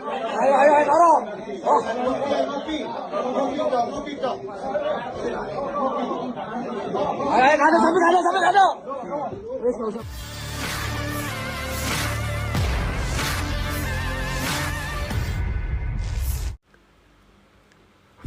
Ayo, ayo, ayo, dorong. Oh. Ayo, ayo, kado, sampai kado, sampai kado.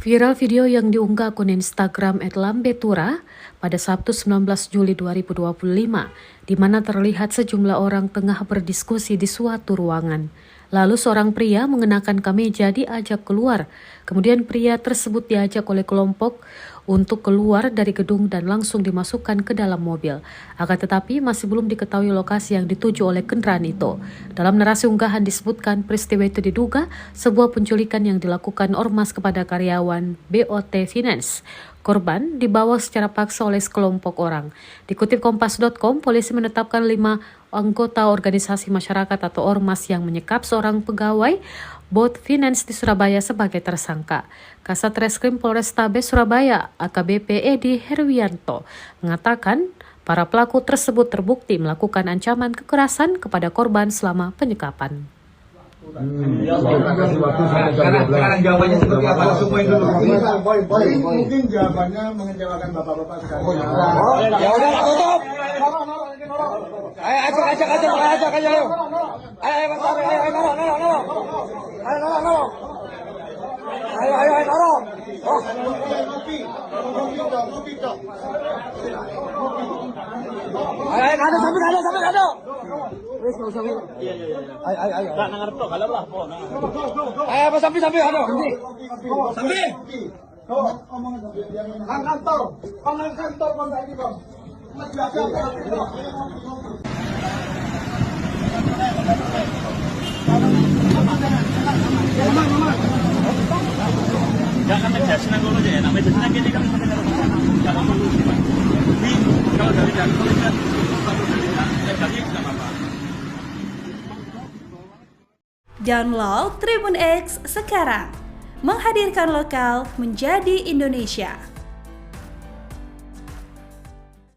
Viral video yang diunggah akun Instagram @lambetura pada Sabtu 19 Juli 2025, di mana terlihat sejumlah orang tengah berdiskusi di suatu ruangan. Lalu seorang pria mengenakan kemeja diajak keluar. Kemudian pria tersebut diajak oleh kelompok untuk keluar dari gedung dan langsung dimasukkan ke dalam mobil. Akan tetapi masih belum diketahui lokasi yang dituju oleh kendaraan itu. Dalam narasi unggahan disebutkan peristiwa itu diduga sebuah penculikan yang dilakukan ormas kepada karyawan BOT Finance. Korban dibawa secara paksa oleh sekelompok orang. Dikutip Kompas.com, polisi menetapkan 5 anggota organisasi masyarakat atau ormas yang menyekap seorang pegawai BOT Finance di Surabaya sebagai tersangka. Kasat Reskrim Polrestabes Surabaya AKBP Edi Herwianto mengatakan para pelaku tersebut terbukti melakukan ancaman kekerasan kepada korban selama penyekapan. Sekarang jawabannya seperti apa? Langsung poin dulu. Mungkin jawabannya mengecewakan bapak-bapak sekalian. Ya udah, tutup. Ayo, ajak ayo. Ayo, dorong. Ayo, dorong. Oh. Ayo, kado, sampai kado. Ayo. Tak nangar to, kalau lah po. Ayo, sampai kado. Sampai. Kantor, Bang Saidi, Bang. Jangan menjelasin dulu aja ya. Namanya jelasin gini kan jangan perlu sih, Pak. Tapi kalau dari kan legalnya tidak apa-apa. Download Tribun X sekarang. Menghadirkan lokal menjadi Indonesia.